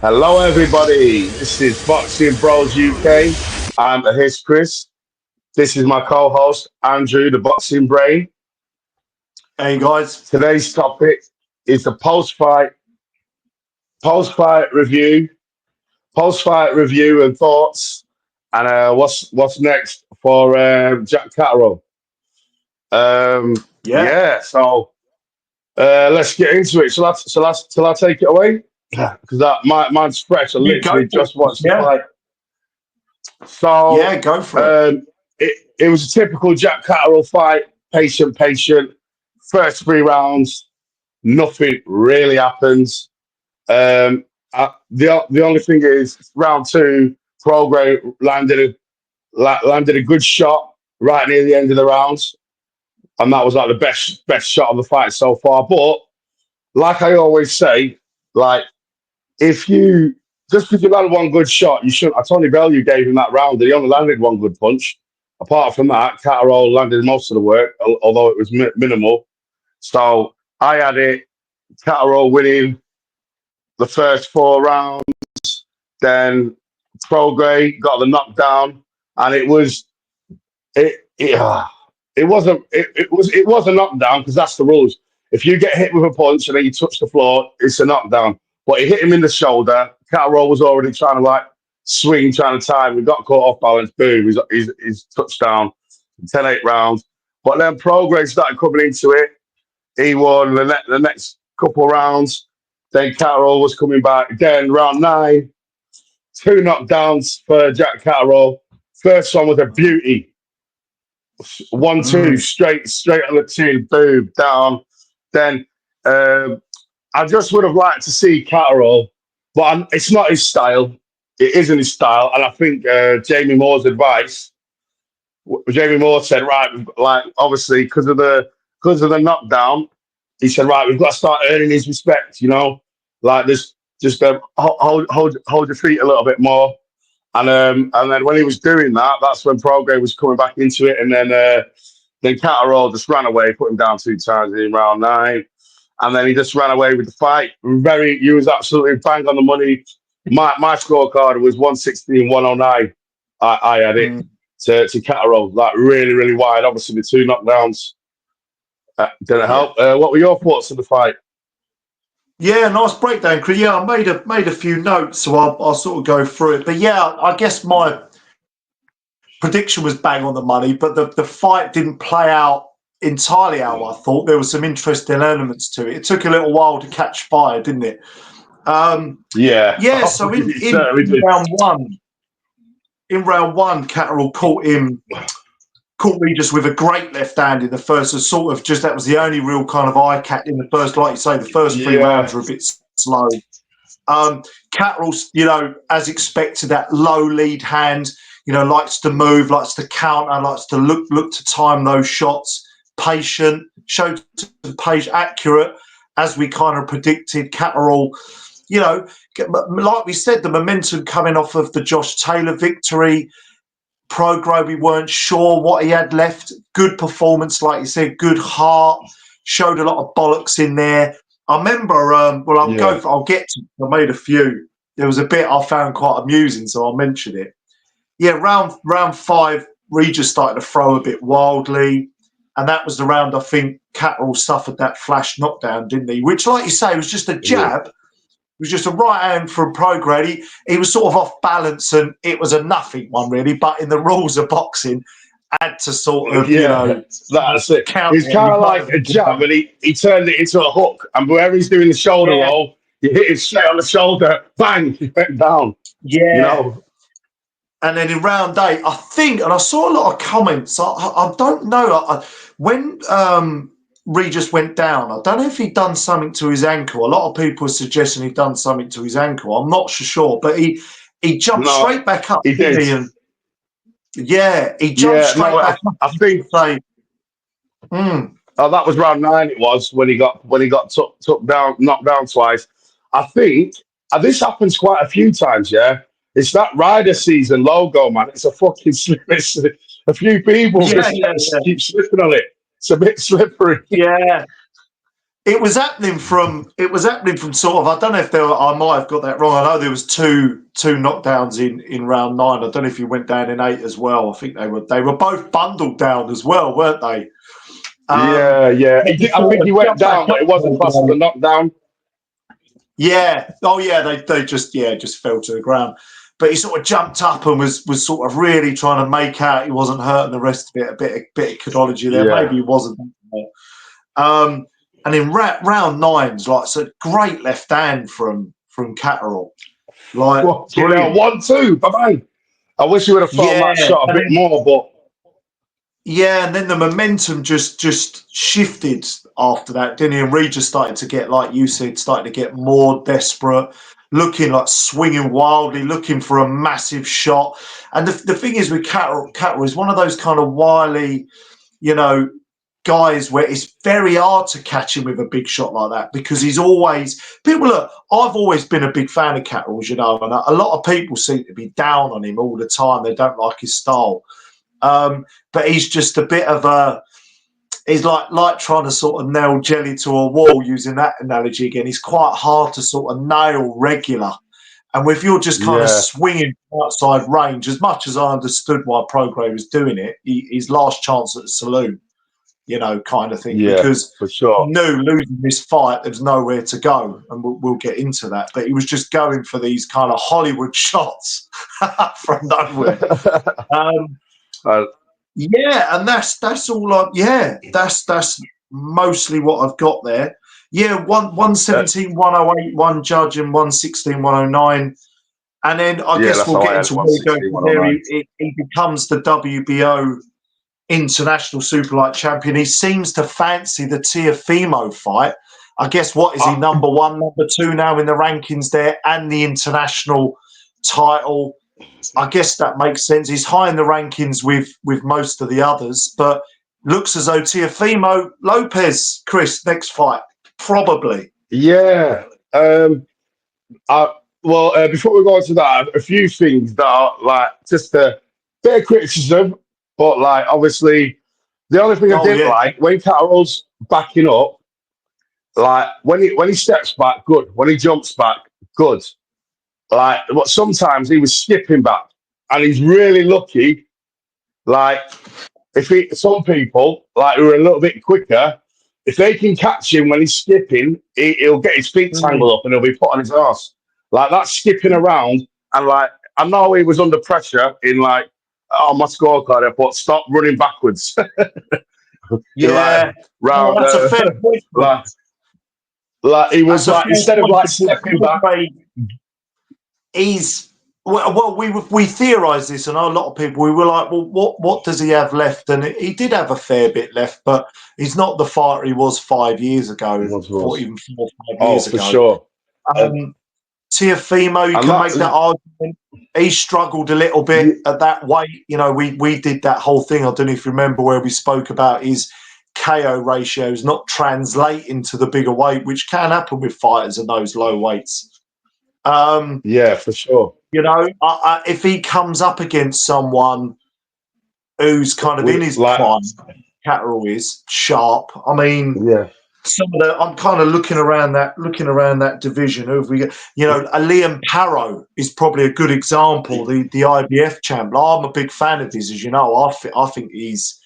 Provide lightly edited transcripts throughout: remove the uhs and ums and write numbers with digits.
Hello, everybody. This is Boxing Bros UK. Here's Chris. This is my co-host Andrew, the Boxing Brain. Hey guys. Today's topic is the post-fight review and thoughts, and what's next for Jack Catterall. So let's get into it. Shall I take it away? Because mine's fresh. I literally just watched the fight. So yeah, go for it. It was a typical Jack Catterall fight. Patient. First 3 rounds, nothing really happens. The only thing is round 2, Prograis landed a good shot right near the end of the rounds, and that was like the best shot of the fight so far. But like I always say, like if you just because you landed one good shot, you shouldn't. Tony Bellew gave him that round, and he only landed one good punch. Apart from that, Catterall landed most of the work, although it was minimal. So I had it, Catterall winning the first 4 rounds, then Prograis got the knockdown, and it was a knockdown because that's the rules. If you get hit with a punch and then you touch the floor, it's a knockdown. But he hit him in the shoulder. Catterall was already trying to swing, trying to time. We got caught off balance. Boom, he's touchdown. 10-8 rounds. But then Prograis started coming into it. He won the next couple rounds. Then Catterall was coming back. Then round 9, 2 knockdowns for Jack Catterall. First one was a beauty. 1-2 straight on the chin. Boom, down. Then I just would have liked to see Catterall, but it's not his style. It isn't his style. And I think Jamie Moore's advice. Jamie Moore said, right, obviously because of the knockdown, he said, right, we've got to start earning his respect. This, just hold your feet a little bit more. And then when he was doing that, that's when Prograis was coming back into it. And then Catterall just ran away, put him down 2 times in round 9. And then he just ran away with the fight. He was absolutely bang on the money. My scorecard was 116-109. I had it to Catterall, really, really wide. Obviously, the 2 knockdowns didn't help. What were your thoughts on the fight? Yeah, nice breakdown, Chris. Yeah, I made a few notes, so I'll sort of go through it. But yeah, I guess my prediction was bang on the money, but the fight didn't play out entirely how I thought. There were some interesting elements to it. It took a little while to catch fire, didn't it? Yeah. So in round one, Catterall caught Regis with a great left hand in the first. That was the only real kind of eye cat in the first. Like you say, the first 3 rounds were a bit slow. Catterall, as expected, that low lead hand, likes to move, likes to counter, likes to look to time those shots. Patient, showed patient, accurate, as we kind of predicted. Catterall, like we said, the momentum coming off of the Josh Taylor victory. Prograis, we weren't sure what he had left. Good performance, like you said, good heart. Showed a lot of bollocks in there. I remember. I'll get to. I made a few. There was a bit I found quite amusing, so I'll mention it. Yeah, round 5, Regis started to throw a bit wildly. And that was the round I think Catterall suffered that flash knockdown, didn't he? Which, like you say, was just a jab. Yeah. It was just a right hand from Prograis. He was sort of off balance, and it was a nothing one, really. But in the rules of boxing, had to sort of, that's it. It's kind of like a jab, and he turned it into a hook. And wherever he's doing the shoulder roll, he hit it straight on the shoulder, bang, he went down. Yeah. And then in round 8, I think, and I saw a lot of comments. I don't know. When Regis went down, I don't know if he'd done something to his ankle. A lot of people are suggesting he'd done something to his ankle. I'm not sure, but he jumped straight back up. He did. He jumped straight back up. I think. Oh, that was round 9. It was when he got knocked down twice. I think this happens quite a few times. Yeah, It's that rider season logo, man. It's a fucking slip. It's a few people Yeah, just yeah, keep slipping on it. It's a bit slippery. yeah. It was happening from sort of, I don't know if I might have got that wrong. I know there was two knockdowns in round 9. I don't know if you went down in 8 as well. I think they were both bundled down as well, weren't they? Yeah. I think he went down, but it wasn't classed as a knockdown. Yeah. Oh yeah, they just fell to the ground. But he sort of jumped up and was sort of really trying to make out he wasn't hurting the rest of it. A bit of codology there. Yeah. Maybe he wasn't. And in round 9's like, it's a great left hand from Catterall. Like, brilliant. 1-2, bye-bye. I wish he would have thrown that shot a bit more, but yeah, and then the momentum just shifted after that, didn't he? And Regis started to get, like you said, started to get more desperate, looking like swinging wildly, looking for a massive shot. And the thing is with Catterall is one of those kind of wily, guys where it's very hard to catch him with a big shot like that, because he's always I've always been a big fan of Catterall's, and a lot of people seem to be down on him all the time. They don't like his style, but he's just a bit of he's like trying to sort of nail jelly to a wall, using that analogy again. He's quite hard to sort of nail regular, and if you're just kind of swinging outside range, as much as I understood why Prograis was doing it, his last chance at the saloon, kind of thing, because for sure, he knew losing this fight, there was nowhere to go, and we'll get into that. But he was just going for these kind of Hollywood shots from nowhere. Yeah, and that's all. That's mostly what I've got there. Yeah, 117, 108, one judge, and 116, 109. And then I guess we'll get into where we go from there. He becomes the WBO international superlight champion. He seems to fancy the Teofimo fight. I guess what is he, number 1, number 2 now in the rankings there, and the international title. I guess that makes sense. He's high in the rankings with most of the others, but looks as though Teofimo LOPEZ, Chris, next fight probably. Yeah. Before we go into that, a few things that are like just a bit of criticism. But like, obviously, the only thing I didn't like when Catterall's backing up, like when he steps back, good. When he jumps back, good. Like, but sometimes he was skipping back, and he's really lucky. Like, some people like who are a little bit quicker, if they can catch him when he's skipping, he'll get his feet tangled up and he'll be put on his ass. Like that skipping around, and like I know he was under pressure in like. Oh, my scorecard, I put stop running backwards. Yeah, round. That's a fair point. Like he was like, instead of like stepping back. He's we theorised this, and a lot of people, we were like, well, what does he have left? And he did have a fair bit left, but he's not the fighter he was 5 years ago, or even 4 or 5 years ago. For sure. Teofimo, you can make that argument. He struggled a little bit at that weight. We did that whole thing. I don't know if you remember, where we spoke about his KO ratios not translating to the bigger weight, which can happen with fighters in those low weights. Yeah, for sure. If he comes up against someone who's kind of in his prime, Catterall is sharp. I mean, some of the, I'm kind of looking around that division. Who have we got? A Liam Parrow is probably a good example. The IBF champ. I'm a big fan of his, as you know. I think he's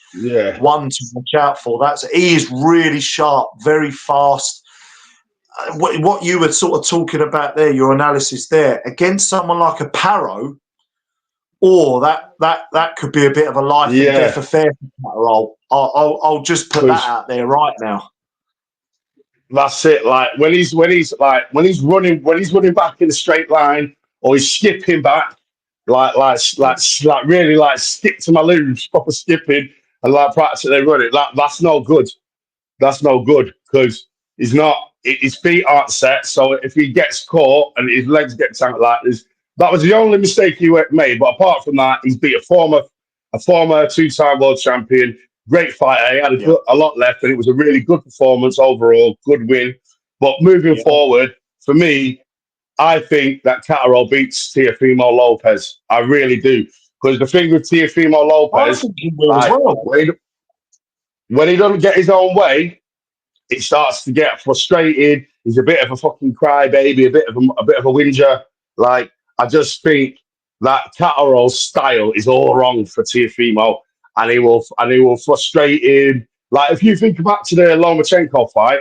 one to watch out for. He is really sharp, very fast. What you were sort of talking about there, your analysis there, against someone like a Parrow, or that could be a bit of a life and death affair for Catterall. I'll just put that out there right now. That's it. Like when he's running back in a straight line, or he's skipping back, like really like skip to my luge, proper skipping, and like practically running. That's no good. That's no good, because he's not. His feet aren't set. So if he gets caught and his legs get tangled like this, that was the only mistake he made. But apart from that, he's beat a former 2-time world champion. Great fighter. He had a lot left, and it was a really good performance overall. Good win. But moving forward, for me, I think that Catterall beats Teofimo Lopez. I really do. Because the thing with Teofimo I Lopez, think he will as like well. when he doesn't get his own way, it starts to get frustrated. He's a bit of a fucking crybaby, a bit of a whinger. Like I just think that Catterall's style is all wrong for Teofimo, and he will frustrate him. Like if you think back to the Lomachenko fight,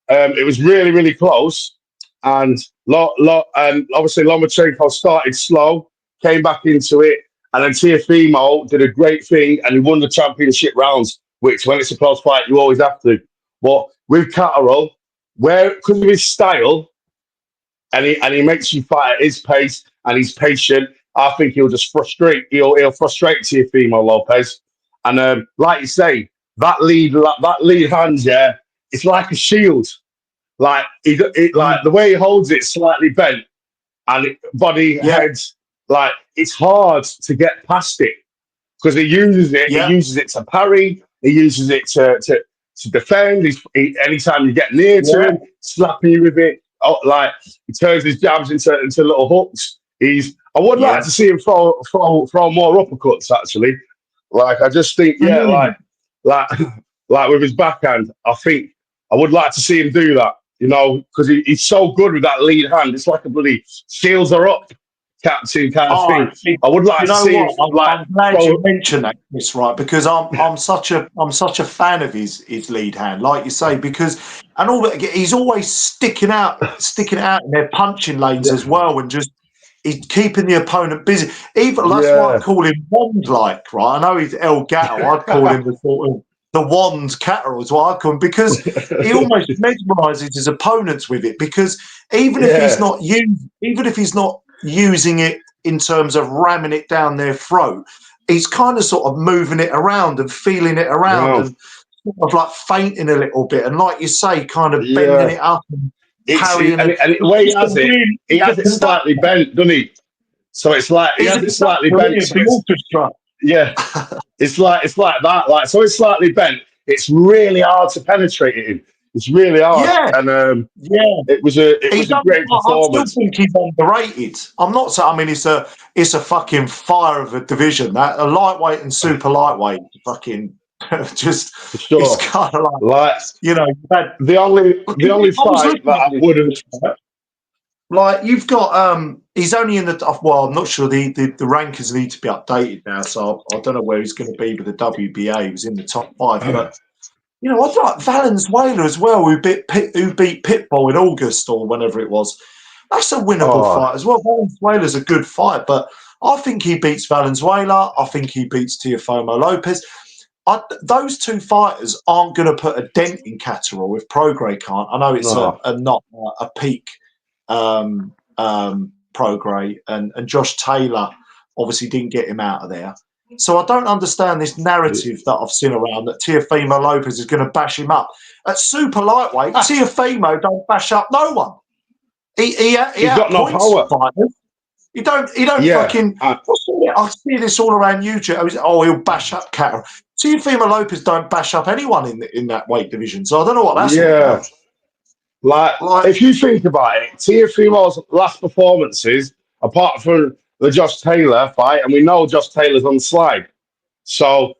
it was really, really close. And obviously Lomachenko started slow, came back into it, and then Teofimo did a great thing and he won the championship rounds, which when it's a close fight, you always have to. But with Catterall, where because of his style, and he makes you fight at his pace and he's patient, I think he'll frustrate Teofimo Lopez. And like you say, that lead hand, yeah, it's like a shield. Like like the way he holds it slightly bent and body Yeah, head, like it's hard to get past it because he uses it. He yeah, uses it to parry. He uses it to defend. Anytime you get near to yeah, him, slapping you with it. Oh, like he turns his jabs into little hooks. I would yeah. like to see him throw more uppercuts. Actually, like I just think, yeah, Mm. like like with his backhand, I think I would like to see him do that. You know, because he's so good with that lead hand. It's like a bloody seals her up, captain kind of Oh, thing. I would like you to know see him what? like I'm glad you throw. mentioned that, Chris. Right, because I'm such a fan of his lead hand, like you say, because and all that he's always sticking out in their punching lanes as Yeah, well, and just he's keeping the opponent busy. Even that's why I yeah, call him Wand like, right? I know he's El Gato. I'd call him the sort of the Wand Catterall is what I call him because he almost mesmerises his opponents with it. Because yeah, even if he's not using it in terms of ramming it down their throat, he's kind of sort of moving it around and feeling it around no, and sort of like fainting a little bit and, like you say, kind of bending yeah. it up and It's parrying and, and it, and it, the he's way just a really he good has it slightly conductor. bent, doesn't he? So it's like he He's a has it conductor slightly really, bent. of So the it's orchestra. yeah, it's like that. Like so, it's slightly bent. It's really hard to penetrate it in. It's really hard, Yeah, and yeah. it He's was a done, great I still performance. think he's underrated. I'm not saying. I mean, it's a fucking fire of a division. That a lightweight and super lightweight, fucking just For it's sure. kind of like Like you've had. the only I was fight that looking at I wouldn't. this. Like you've got he's only in the well, I'm not sure the rankings need to be updated now, so I don't know where he's going to be with the WBA. He was in the top 5, but I'd like Valenzuela as well, who beat Pitbull in August or whenever it was. That's a winnable Oh fight as well. Valenzuela's a good fight, but I think he beats Valenzuela. I think he beats Teofimo Lopez. Those two fighters aren't going to put a dent in Catterall if Prograis can't. I know it's no, not a peak Prograis, and Josh Taylor obviously didn't get him out of there. So I don't understand this narrative that I've seen around that Teofimo Lopez is going to bash him up. At super lightweight, Teofimo don't bash up no one. He he's got no outpoints power. fighters. He don't Yeah, fucking. I see this all around YouTube. Oh, he'll bash up Catterall. Teofimo Lopez don't bash up anyone in that weight division. So I don't know what that's all yeah. about. Like, Like, if you think about it, Teofimo's last performances, apart from the Josh Taylor fight, and we know Josh Taylor's on the slide, so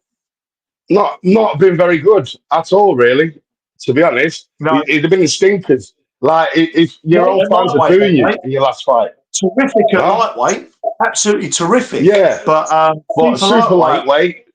not been very good at all, really. To be honest, no, he'd have been in stinkers. Like, if your not own at fans are lightweight, booing you mate. in your last fight, Terrific at huh? lightweight, absolutely terrific. Yeah, But but super super lightweight, lightweight,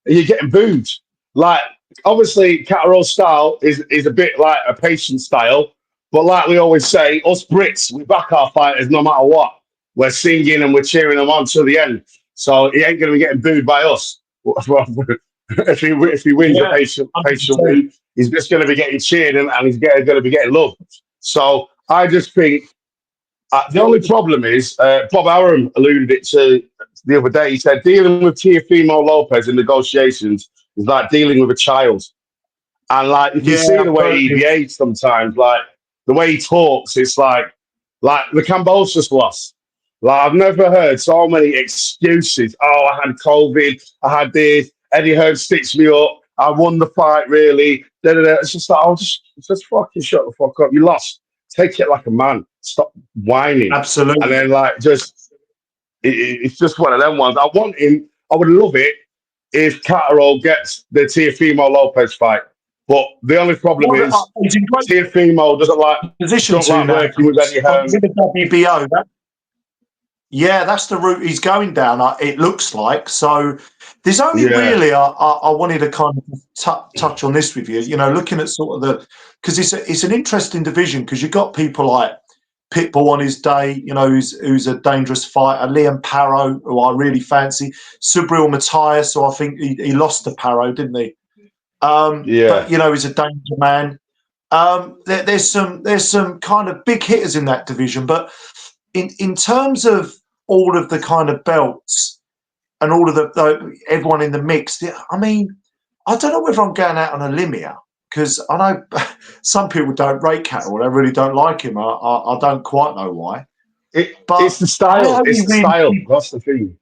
you're getting booed. Like obviously, Catterall style is a bit like a patient style, but like we always say, us Brits, we back our fighters no matter what. We're singing and we're cheering them on to the end. So he ain't going to be getting booed by us. If he wins a yeah, patient 100%. win, he's just going to be getting cheered and he's going to be getting love. So I just think the only problem is Bob Arum alluded it to the other day. He said dealing with Teofimo Lopez in negotiations is like dealing with a child, and like you can Yeah, see the way I've he heard behaves sometimes, like the way he talks. It's like the Cambosos loss. Like I've never heard so many excuses. Oh, I had COVID. I had this. Eddie Hearn stitched me up. I won the fight. Really, da, da, da. It's just like, just fucking shut the fuck up. You lost take it like a man. Stop whining. Absolutely. And then like it's just one of them ones. I want him. I would love it if Catterall gets the Teofimo Lopez fight. But the only problem Well, is he's in great Teofimo position don't to like now. working with any hands. With the WBO, yeah, that's the route he's going down. It looks like. So there's only really I wanted to kind of touch on this with you. You know, looking at sort of because it's an interesting division because you've got people like Pitbull on his day, you know, who's a dangerous fighter. Liam Parrow, who I really fancy. Subriel Matthias, so I think he lost to Parrow, didn't he? But you know, he's a danger man. There's some kind of big hitters in that division, but in terms of all of the kind of belts and all of the everyone in the mix, I mean, I don't know whether I'm going out on a limb here because I know some people don't rate Catterall. They really don't like him. I don't quite know why. It's the style. It's the style. That's the thing.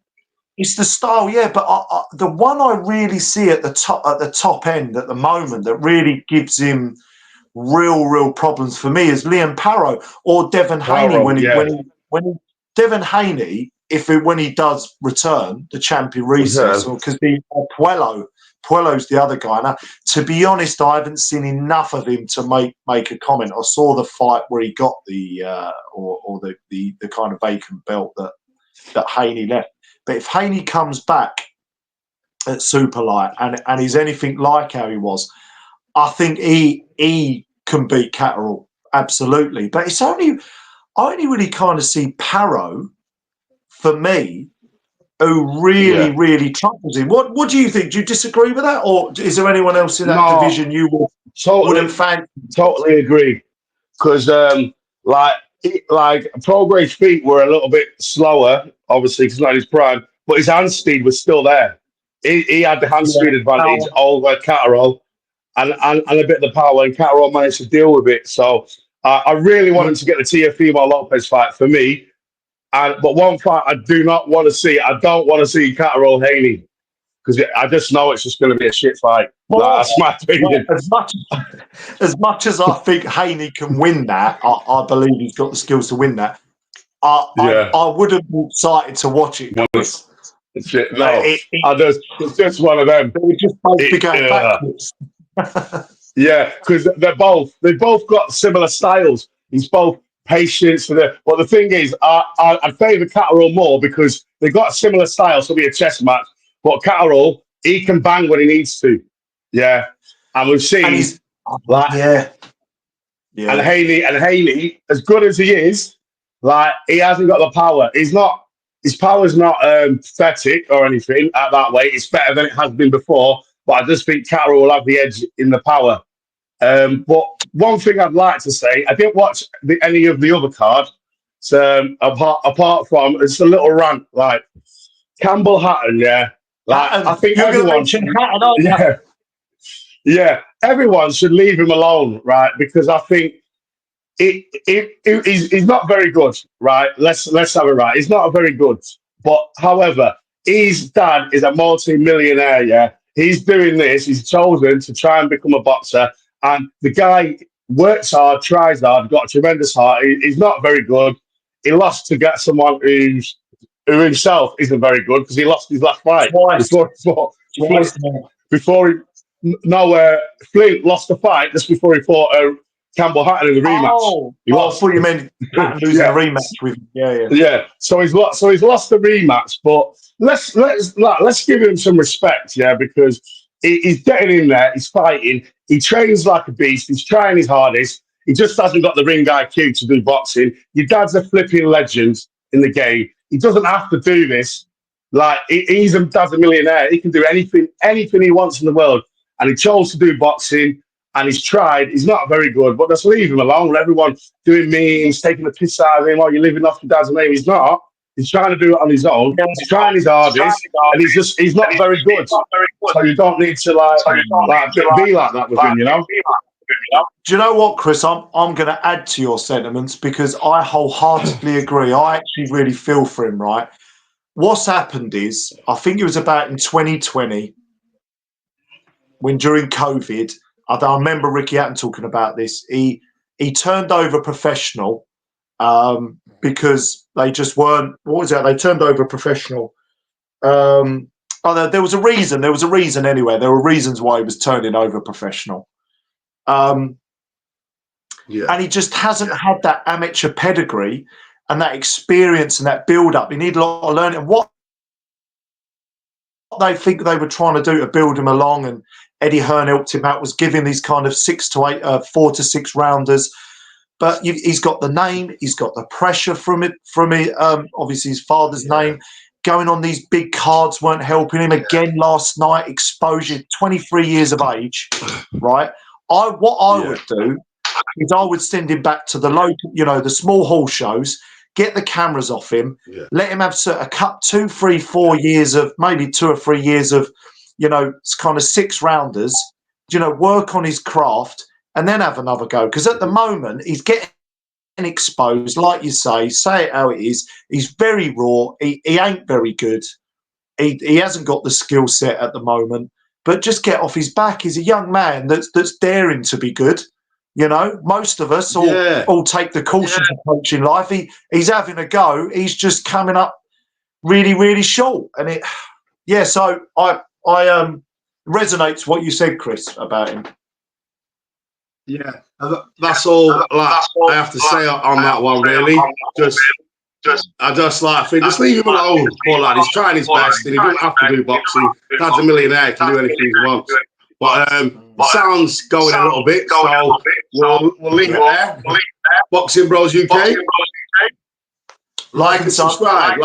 It's the style, yeah. But the one I really see at the top end at the moment that really gives him real problems for me is Liam Parrow or Devin Haney when Devin Haney when he does return the champion recess or because Puello's the other guy. Now, to be honest, I haven't seen enough of him to make a comment. I saw the fight where he got the kind of vacant belt that Haney left. But if Haney comes back at super light and he's anything like how he was, I think he can beat Catterall absolutely. But I only really kind of see Parrow for me, who really troubles him. What do you think? Do you disagree with that, or is there anyone else in that division you wouldn't fancy? Totally agree, because like Prograis' feet were a little bit slower, obviously because not his prime, but his hand speed was still there. He had the hand speed advantage over Catterall and a bit of the power, and Catterall managed to deal with it. So I really wanted to get the Teofimo Lopez fight for me. But one fight I do not want to see, I don't want to see Catterall Haney because I just know it's just going to be a shit fight. Well, that's my opinion. As much as I think Haney can win that, I believe he's got the skills to win that. I wouldn't be excited to watch it, Chris. Shit, no, it's just one of them. They would just both be going backwards. Yeah, because they've both got similar styles. He's both patient for but the thing is, I favour Catterall more because they've got similar styles. So it'll be a chess match. But Catterall, he can bang when he needs to. Yeah, and we've seen and Haney, as good as he is, like he hasn't got the power. His power's not pathetic or anything at that way. It's better than it has been before. But I just think Catterall will have the edge in the power. But one thing I'd like to say, I didn't watch any of the other card. So apart from it's a little rant, like Campbell Hatton, like I think everyone should, everyone should leave him alone, right? Because I think he's not very good, right? Let's have it right. He's not very good, but however, his dad is a multi-millionaire. Yeah, he's doing this. He's chosen to try and become a boxer, and the guy works hard, tries hard, got a tremendous heart. He's not very good. He lost to get someone who himself isn't very good because he lost his last fight Flint lost the fight just before he fought Campbell Hatton in the rematch. I thought you meant Hatton losing a rematch with him. Yeah. So he's lost the rematch, but let's give him some respect, because he's getting in there, he's fighting, he trains like a beast, he's trying his hardest. He just hasn't got the ring IQ to do boxing. Your dad's a flipping legend in the game. He doesn't have to do this. Like dad's a millionaire. He can do anything he wants in the world. And he chose to do boxing, and he's tried. He's not very good, but just leave him alone. Let everyone doing memes, taking the piss out of him. You're living off your dad's name. He's not. He's trying to do it on his own. He's trying his hardest, and he's not very good. So you don't need to be like that with him, Do you know what, Chris? I'm going to add to your sentiments because I wholeheartedly agree. I actually really feel for him, right? What's happened is, I think it was about in 2020, when during COVID, I remember Ricky Hatton talking about this. He he turned over professional because they just weren't. What was that? They turned over professional. There was a reason. There was a reason anyway. There were reasons why he was turning over professional. And he just hasn't had that amateur pedigree and that experience and that build-up. He needed a lot of learning. And what they think they were trying to do to build him along, and Eddie Hearn helped him out, was giving these kind of 4 to 6 rounders. But he's got the name, he's got the pressure from it, obviously his father's name. Going on these big cards weren't helping him. Again last night, exposure, 23 years of age, right? What I would do is I would send him back to the local, the small hall shows, get the cameras off him, let him have a cup 2, 3, 4 years of, maybe 2 or 3 years of, kind of 6 rounders, work on his craft and then have another go. Because at the moment, he's getting exposed, like you say it how it is. He's very raw. He ain't very good. He hasn't got the skill set at the moment, but just get off his back. He's a young man that's daring to be good. Most of us all take the cautious approach in life. He's having a go. He's just coming up really, really short. And so I resonates what you said, Chris, about him. Yeah, that's all. I have to say on that one, really. I just think just leave him alone, poor lad. He's trying his best, and he doesn't have to do boxing. Dad's a millionaire; he can do anything he wants. But the sound's going a little bit, so we'll leave it there. Boxing Bros UK. Like and subscribe.